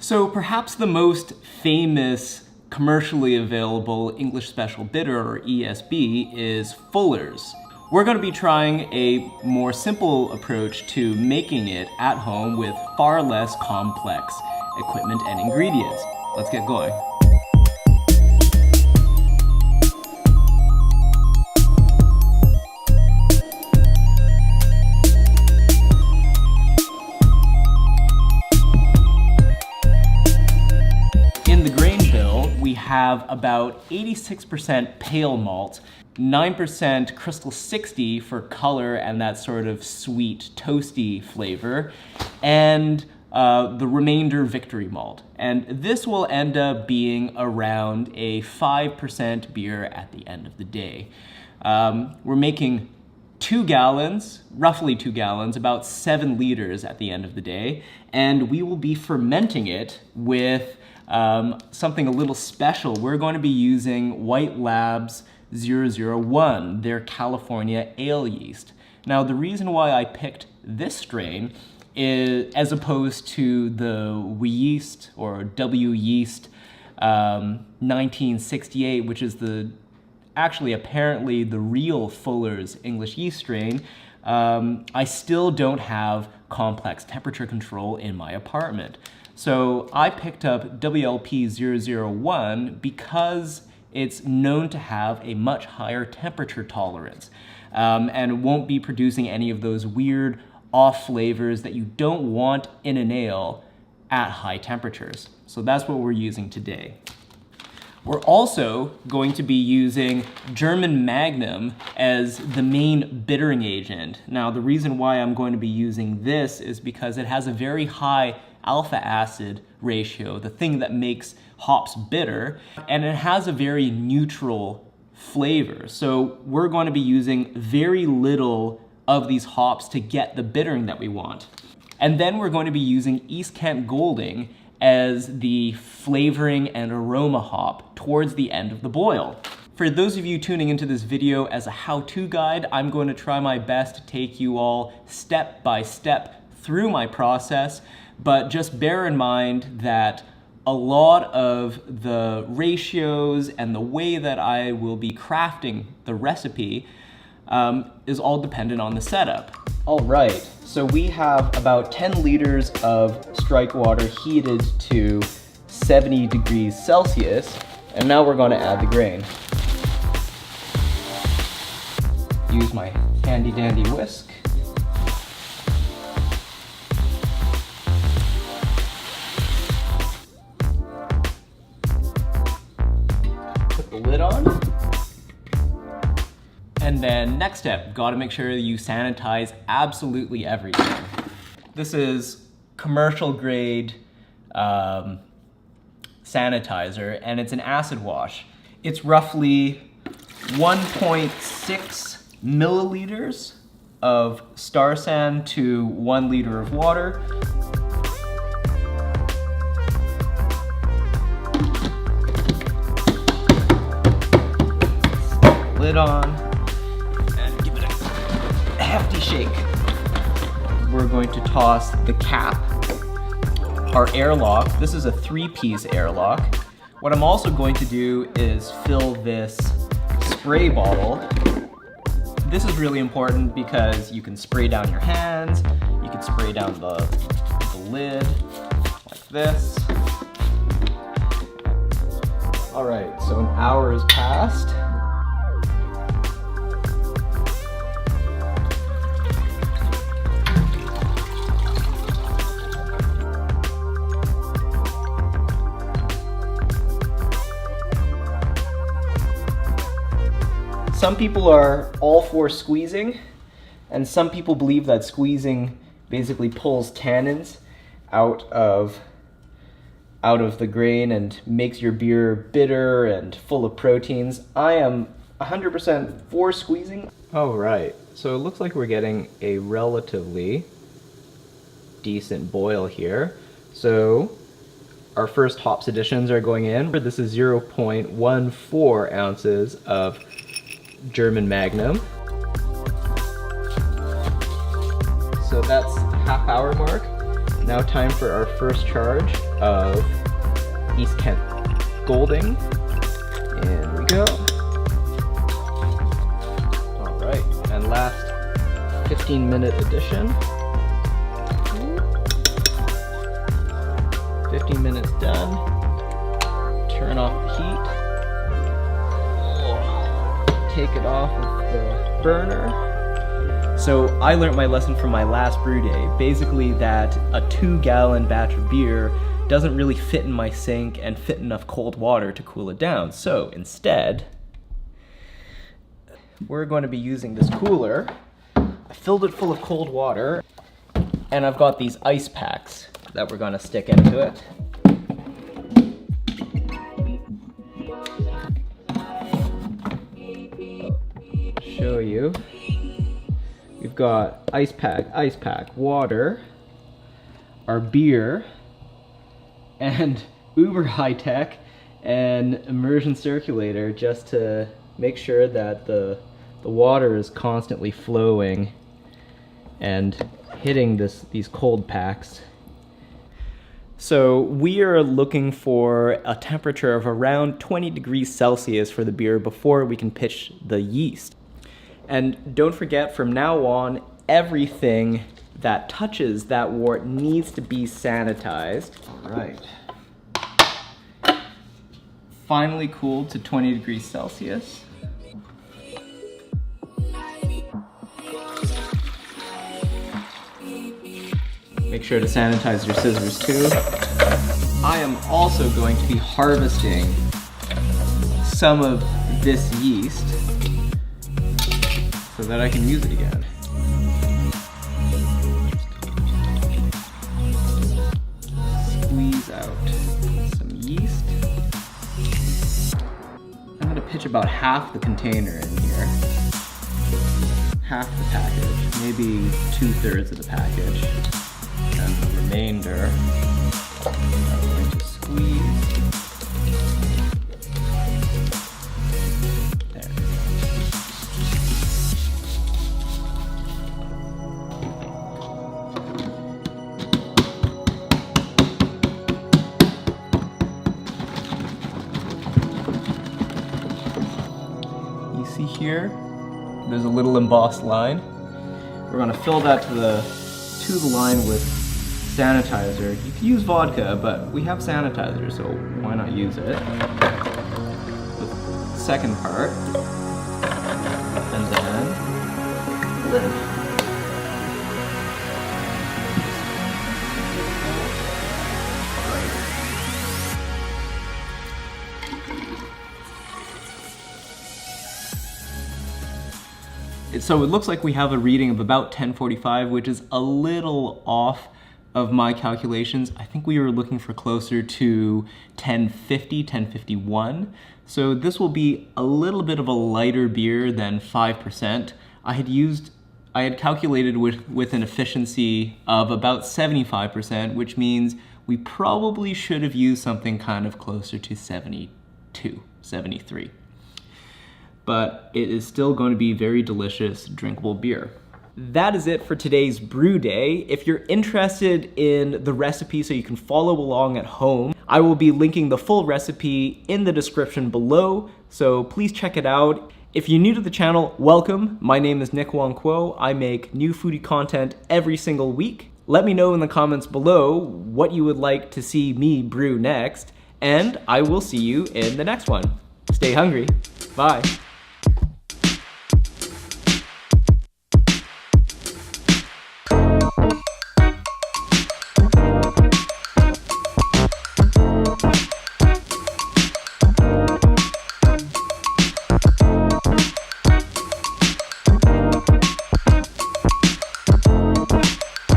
So perhaps the most famous commercially available English Special Bitter, or ESB, is Fuller's. We're going to be trying a more simple approach to making it at home with far less complex equipment and ingredients. Let's get going. In the grain bill, we have about 86% pale malt, 9% Crystal 60 for color and that sort of sweet, toasty flavor, and the remainder Victory malt. And this will end up being around a 5% beer at the end of the day. We're making 2 gallons, roughly 2 gallons, about 7 liters at the end of the day, and we will be fermenting it with something a little special. We're going to be using White Labs 001, their California ale yeast. Now, the reason why I picked this strain is, as opposed to the wheat yeast or W yeast 1968, which is actually apparently the real Fuller's English yeast strain, I still don't have complex temperature control in my apartment. So I picked up WLP 001 because it's known to have a much higher temperature tolerance and won't be producing any of those weird off flavors that you don't want in an ale at high temperatures. So that's what we're using today. We're also going to be using German Magnum as the main bittering agent. Now, the reason why I'm going to be using this is because it has a very high alpha acid ratio, the thing that makes hops bitter, and it has a very neutral flavor. So we're going to be using very little of these hops to get the bittering that we want. And then we're going to be using East Kent Golding as the flavoring and aroma hop towards the end of the boil. For those of you tuning into this video as a how-to guide, I'm going to try my best to take you all step by step through my process, but just bear in mind that a lot of the ratios and the way that I will be crafting the recipe is all dependent on the setup. All right, so we have about 10 liters of strike water heated to 70 degrees Celsius, and now we're going to add the grain. Use my handy dandy whisk. Put the lid on. And then next step, gotta make sure you sanitize absolutely everything. This is commercial grade sanitizer, and it's an acid wash. It's roughly 1.6 milliliters of Star San to 1 liter of water. Lid on. Hefty shake. We're going to toss the cap, our airlock. This is a 3-piece airlock. What I'm also going to do is fill this spray bottle. This is really important because you can spray down your hands, you can spray down the lid like this. All right, so an hour has passed. Some people are all for squeezing, and some people believe that squeezing basically pulls tannins out of the grain and makes your beer bitter and full of proteins. I am 100% for squeezing. All right, so it looks like we're getting a relatively decent boil here. So our first hops additions are going in. This is 0.14 ounces of German Magnum. So that's half hour mark. Now time for our first charge of East Kent Golding. In we go. All right, and last 15-minute addition. 15 minutes done. Turn off the heat. Take it off of the burner. So I learned my lesson from my last brew day, basically that a 2-gallon batch of beer doesn't really fit in my sink and fit enough cold water to cool it down. So instead, we're going to be using this cooler. I filled it full of cold water, and I've got these ice packs that we're going to stick into it. Show you. We've got ice pack, water, our beer, and uber high tech, and immersion circulator just to make sure that the water is constantly flowing and hitting these cold packs. So we are looking for a temperature of around 20 degrees Celsius for the beer before we can pitch the yeast. And don't forget, from now on, everything that touches that wort needs to be sanitized. All right. Finally cooled to 20 degrees Celsius. Make sure to sanitize your scissors too. I am also going to be harvesting some of this yeast so that I can use it again. Squeeze out some yeast. I'm going to pitch about half the container in here. Half the package, maybe 2/3 of the package. And the remainder, I'm going to squeeze. There we go. You see here, there's a little embossed line. We're going to fill that to the line with sanitizer. You could use vodka, but we have sanitizer, so why not use it? The second part, and then lid. So it looks like we have a reading of about 1045, which is a little off of my calculations. I think we were looking for closer to 1050, 1051. So this will be a little bit of a lighter beer than 5%. I had calculated with an efficiency of about 75%, which means we probably should have used something kind of closer to 72, 73. But it is still going to be very delicious, drinkable beer. That is it for today's brew day. If you're interested in the recipe so you can follow along at home, I will be linking the full recipe in the description below, so please check it out. If you're new to the channel, welcome. My name is Wong-Kwo. I make new foodie content every single week. Let me know in the comments below what you would like to see me brew next, and I will see you in the next one. Stay hungry. Bye.